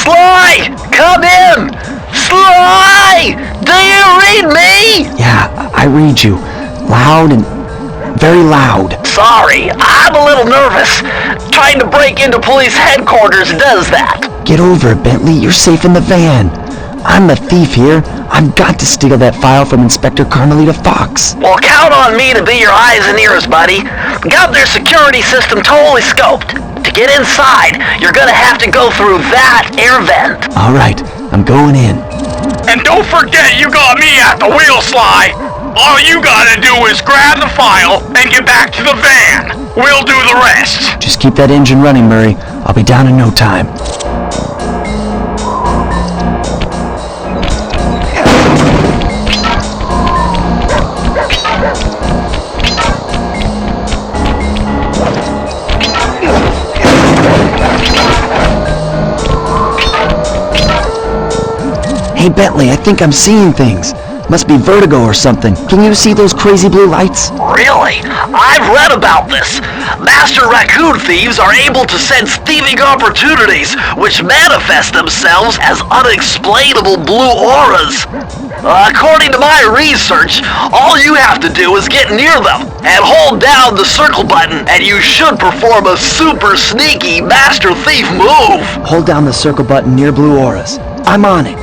Sly! Come in! Sly! Do you read me? Yeah, I read you. Loud and very loud. Sorry, I'm a little nervous. Trying to break into police headquarters does that. Get over it, Bentley. You're safe in the van. I'm the thief here. I've got to steal that file from Inspector Carmelita Fox. Well, count on me to be your eyes and ears, buddy. Got their security system totally scoped. To get inside, you're gonna have to go through that air vent. All right, I'm going in. And don't forget you got me at the wheel, Sly. All you gotta do is grab the file and get back to the van. We'll do the rest. Just keep that engine running, Murray. I'll be down in no time. Hey Bentley, I think I'm seeing things. Must be vertigo or something. Can you see those crazy blue lights? Really? I've read about this. Master Raccoon thieves are able to sense thieving opportunities, which manifest themselves as unexplainable blue auras. According to my research, all you have to do is get near them and hold down the circle button, and you should perform a super sneaky Master Thief move. Hold down the circle button near blue auras. I'm on it.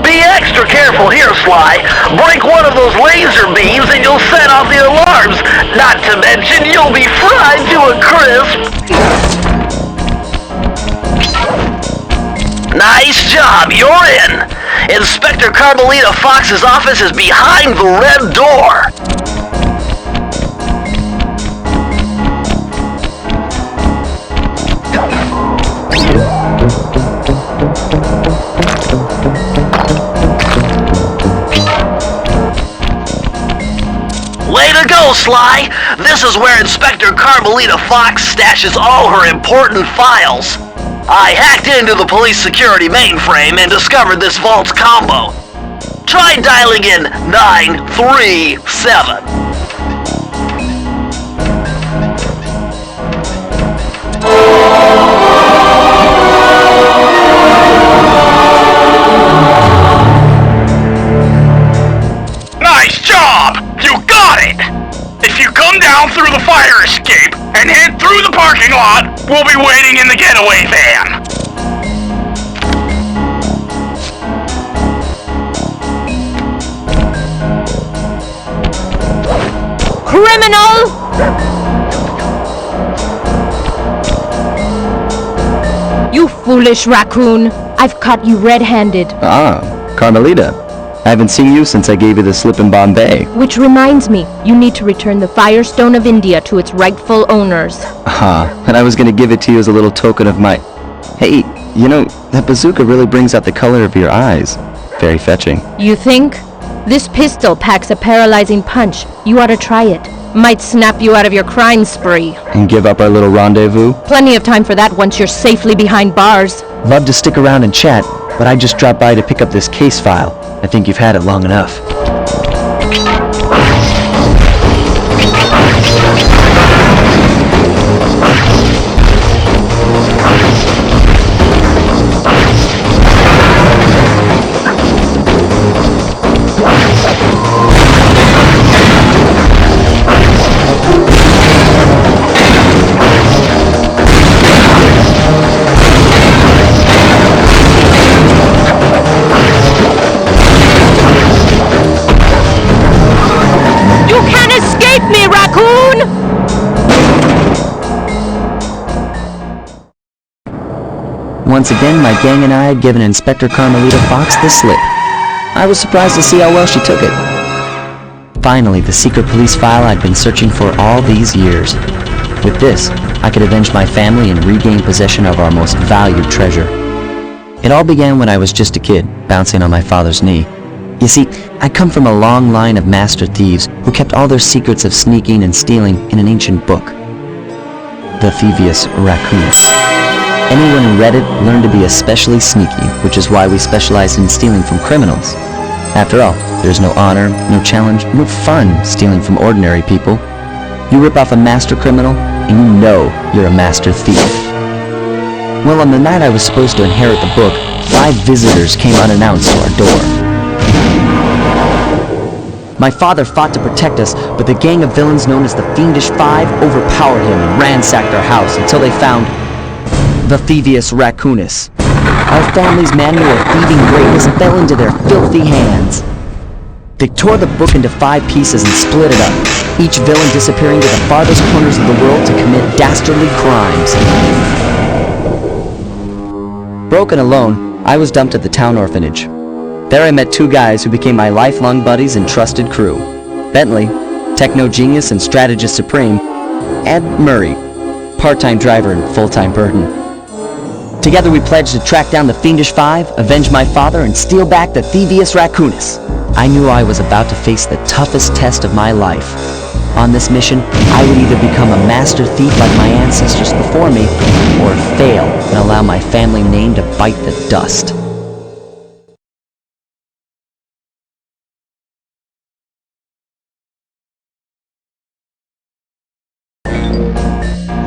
Be extra careful here, Sly. Break one of those laser beams and you'll set off the alarms. Not to mention you'll be fried to a crisp. Nice job, you're in. Inspector Carmelita Fox's office is behind the red door. Way to go, Sly! This is where Inspector Carmelita Fox stashes all her important files. I hacked into the police security mainframe and discovered this vault's combo. Try dialing in 937. Nice job! You got it! If you come down through the fire escape and head through the parking lot, we'll be waiting in the getaway van. Criminal! You foolish raccoon! I've caught you red-handed. Ah, Carmelita. I haven't seen you since I gave you the slip in Bombay. Which reminds me, you need to return the Firestone of India to its rightful owners. And I was gonna give it to you as a little token of my... Hey, you know, that bazooka really brings out the color of your eyes. Very fetching. You think? This pistol packs a paralyzing punch. You ought to try it. Might snap you out of your crime spree. And give up our little rendezvous? Plenty of time for that once you're safely behind bars. Love to stick around and chat, but I just dropped by to pick up this case file. I think you've had it long enough. Once again, my gang and I had given Inspector Carmelita Fox the slip. I was surprised to see how well she took it. Finally, the secret police file I'd been searching for all these years. With this, I could avenge my family and regain possession of our most valued treasure. It all began when I was just a kid, bouncing on my father's knee. You see, I come from a long line of master thieves who kept all their secrets of sneaking and stealing in an ancient book. The Thievius Raccoon. Anyone who read it learned to be especially sneaky, which is why we specialize in stealing from criminals. After all, there's no honor, no challenge, no fun stealing from ordinary people. You rip off a master criminal, and you know you're a master thief. Well, on the night I was supposed to inherit the book, 5 visitors came unannounced to our door. My father fought to protect us, but the gang of villains known as the Fiendish Five overpowered him and ransacked our house until they found the Thievius Raccoonus. Our family's manual of thieving greatness fell into their filthy hands. They tore the book into 5 pieces and split it up, each villain disappearing to the farthest corners of the world to commit dastardly crimes. Broken alone, I was dumped at the town orphanage. There I met 2 guys who became my lifelong buddies and trusted crew. Bentley, techno genius and strategist supreme, and Murray, part-time driver and full-time burden. Together we pledged to track down the Fiendish Five, avenge my father, and steal back the Thievius Raccoonus. I knew I was about to face the toughest test of my life. On this mission, I would either become a master thief like my ancestors before me, or fail and allow my family name to bite the dust.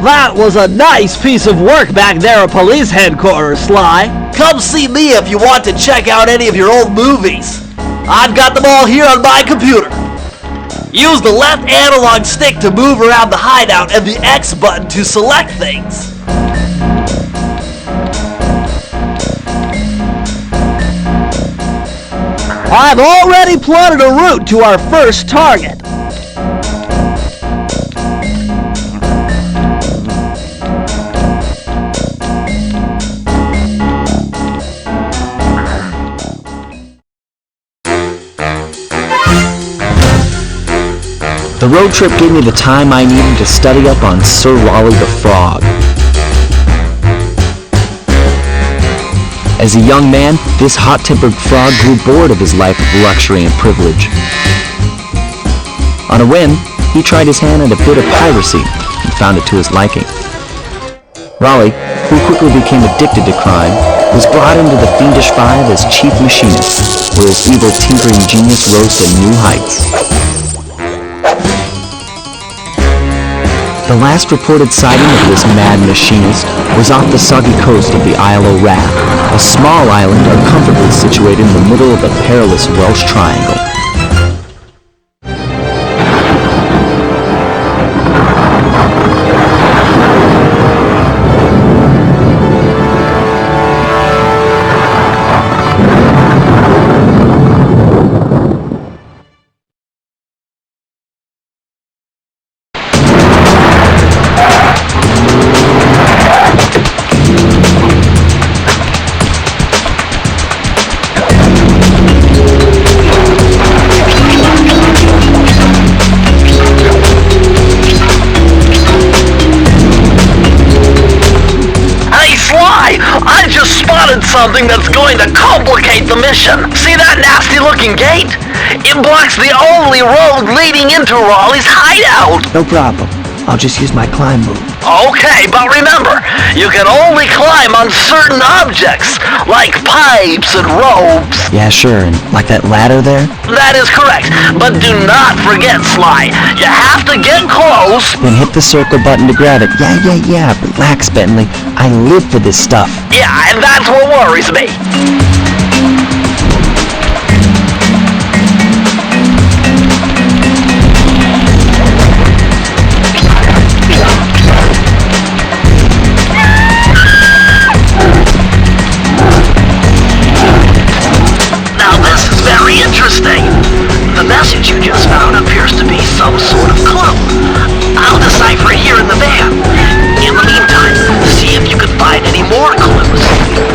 That was a nice piece of work back there at police headquarters, Sly. Come see me if you want to check out any of your old movies. I've got them all here on my computer. Use the left analog stick to move around the hideout and the X button to select things. I've already plotted a route to our first target. The road trip gave me the time I needed to study up on Sir Wally the Frog. As a young man, this hot-tempered frog grew bored of his life of luxury and privilege. On a whim, he tried his hand at a bit of piracy and found it to his liking. Raleigh, who quickly became addicted to crime, was brought into the Fiendish Five as chief machinist, where his evil tinkering genius rose to new heights. The last reported sighting of this mad machinist was off the soggy coast of the Isle of Wrath, a small island uncomfortably situated in the middle of the perilous Welsh Triangle. something that's going to complicate the mission. See that nasty-looking gate? It blocks the only road leading into Raleigh's hideout. No problem. I'll just use my climb move. Okay, but remember, you can only climb on certain objects, like pipes and ropes. Yeah, sure, and like that ladder there? That is correct, but do not forget, Sly. You have to get close. Then hit the circle button to grab it. Yeah. Relax, Bentley. I live for this stuff. Yeah, and that's what worries me. Interesting. The message you just found appears to be some sort of clue. I'll decipher it here in the van. In the meantime, see if you can find any more clues.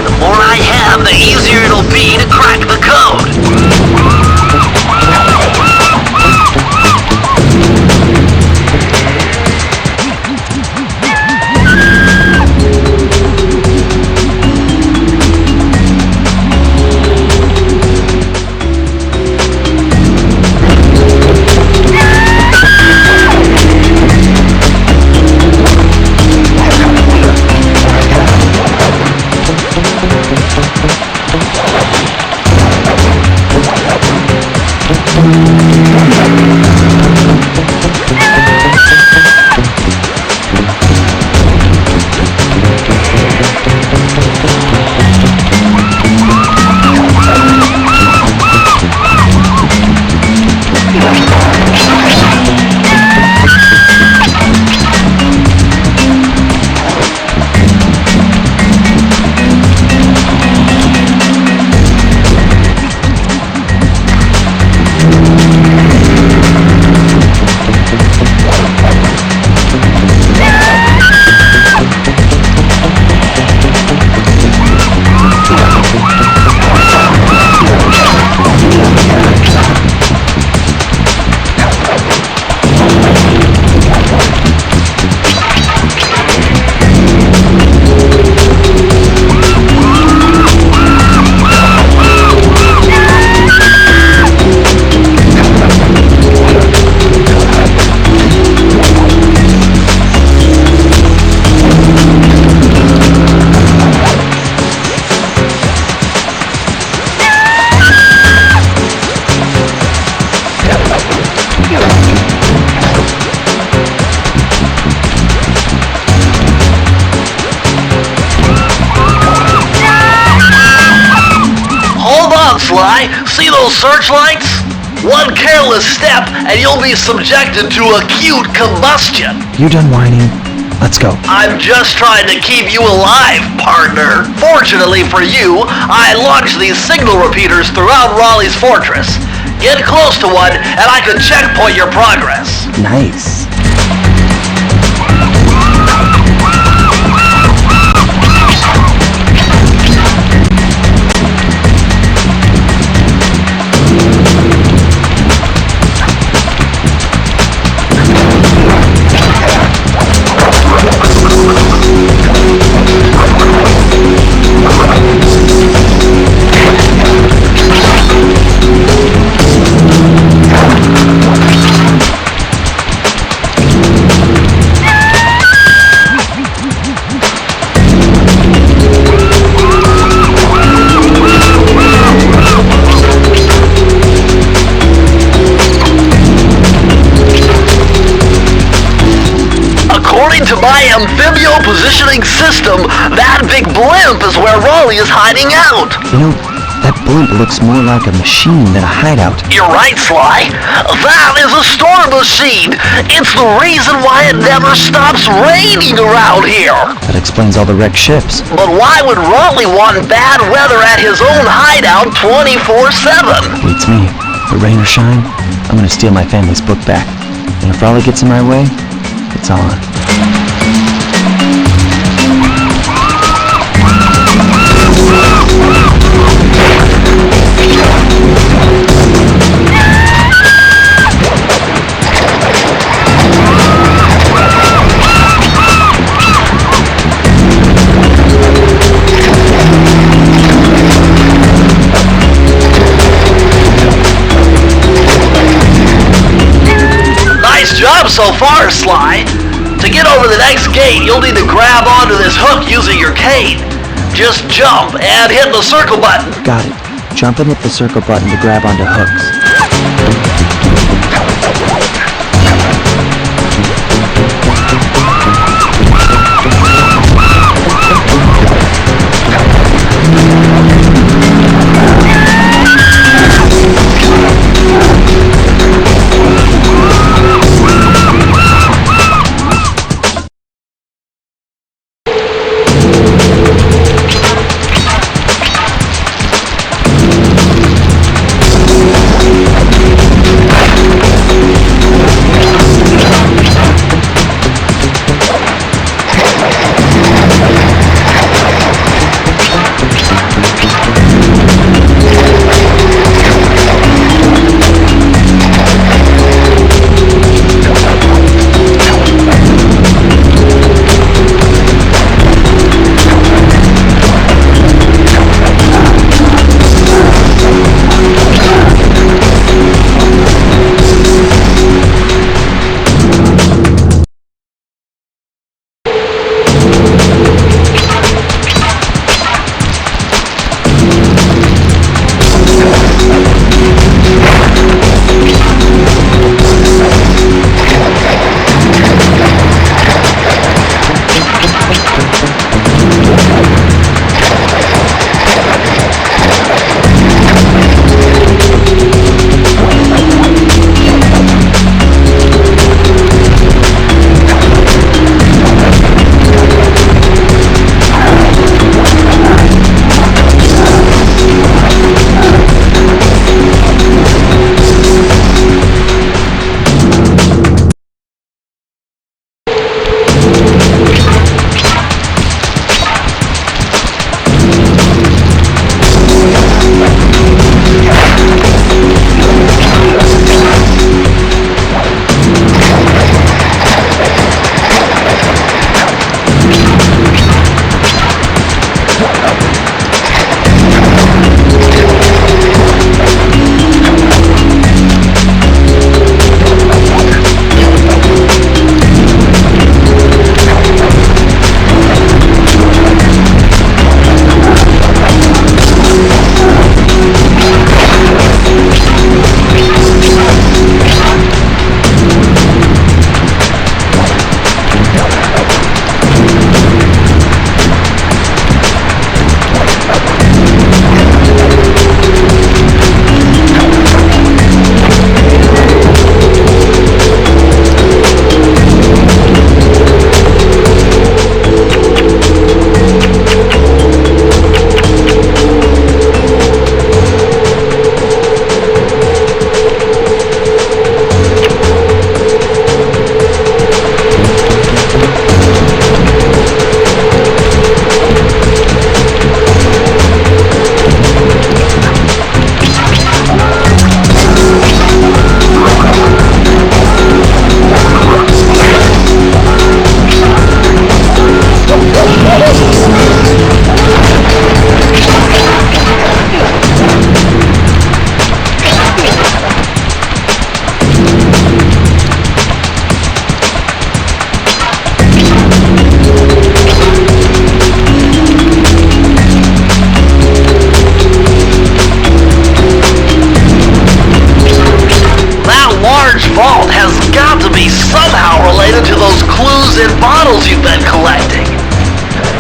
The more I have, the easier it'll be to crack the code. Sly, see those searchlights? One careless step and you'll be subjected to acute combustion. You done whining? Let's go. I'm just trying to keep you alive, partner. Fortunately for you, I launched these signal repeaters throughout Raleigh's fortress. Get close to one and I can checkpoint your progress. Nice. To my amphibio positioning system, that big blimp is where Raleigh is hiding out. You know, that blimp looks more like a machine than a hideout. You're right, Sly. That is a storm machine. It's the reason why it never stops raining around here. That explains all the wrecked ships. But why would Raleigh want bad weather at his own hideout 24/7? Beats me. But rain or shine, I'm gonna steal my family's book back. And if Raleigh gets in my way, it's on. so far, Sly. To get over the next gate, you'll need to grab onto this hook using your cane. Just jump and hit the circle button. Got it. Jump and hit the circle button to grab onto hooks.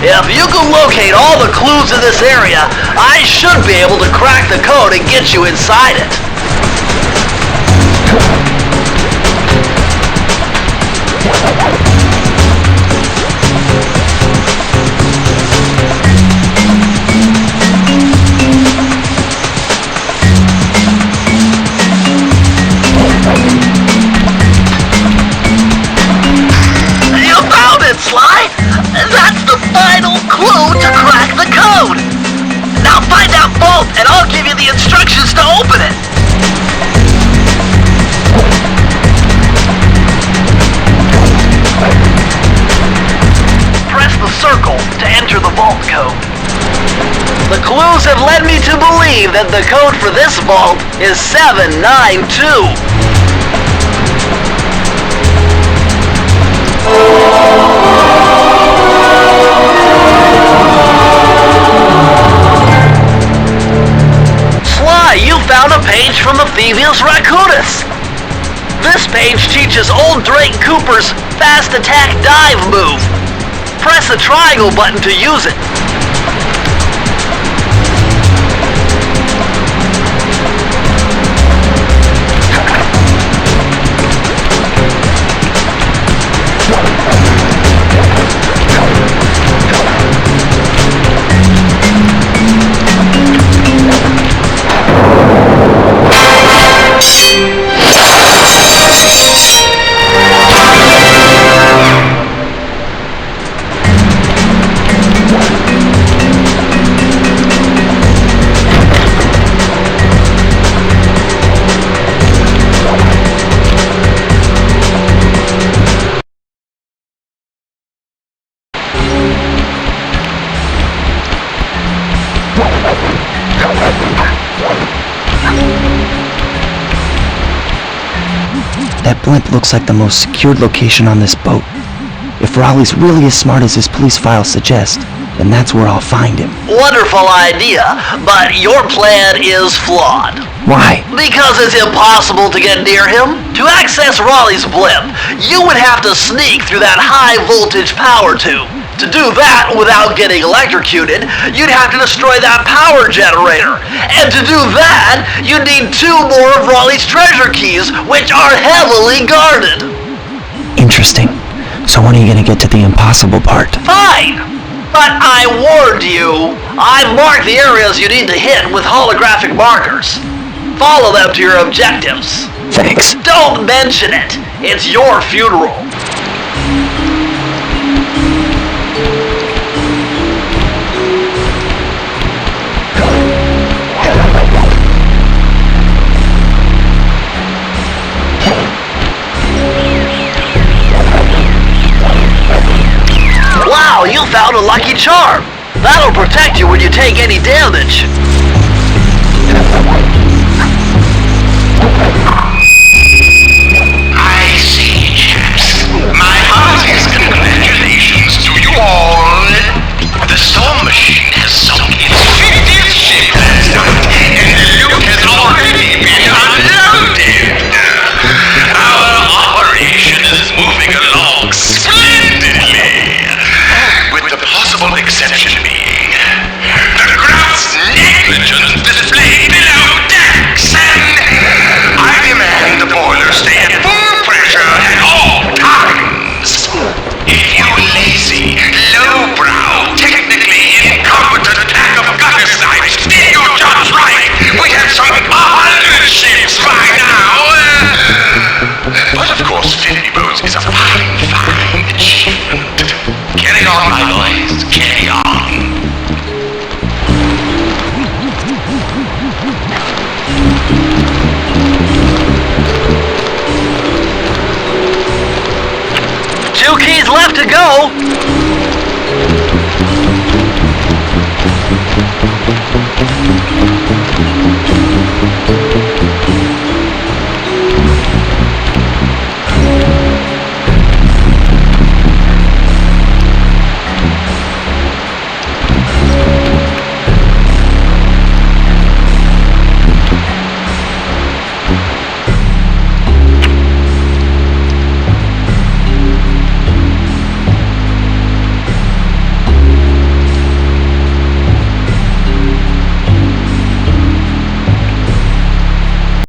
If you can locate all the clues in this area, I should be able to crack the code and get you inside it. You found it, Sly! That's the final clue to crack the code! Now find out both, and I'll give you the instructions to open it! Press the circle to enter the vault code. The clues have led me to believe that the code for this vault is 792. Sly, you found a page from the Thievius Raccoonus. This page teaches old Drake Cooper's fast attack dive move. Press the triangle button to use it. That blimp looks like the most secured location on this boat. If Raleigh's really as smart as his police files suggest, then that's where I'll find him. Wonderful idea, but your plan is flawed. Why? Because it's impossible to get near him. To access Raleigh's blimp, you would have to sneak through that high-voltage power tube. To do that without getting electrocuted, you'd have to destroy that power generator. And to do that, you'd need 2 more of Raleigh's treasure keys, which are heavily guarded. Interesting. So when are you gonna get to the impossible part? Fine! But I warned you. I've marked the areas you need to hit with holographic markers. Follow them to your objectives. Thanks. Don't mention it. It's your funeral. Wow, you found a lucky charm. That'll protect you when you take any damage. I see, chaps. My heartiest congratulations to you all. The storm machine has sunk its 50th ship last night, and the loot has already been unloaded. Our operation is moving along splendidly, with the possible exception being the gross negligence displayed below decks, and I demand the boilers stay at full pressure at all times. If you lazy, lowbrow, technically incompetent pack of gutter snipes did your jobs right, we'd have sunk 100 ships by now. But of course, 50 boats is a fine, fine achievement. Carry on, my boys, carry on. Two keys left to go.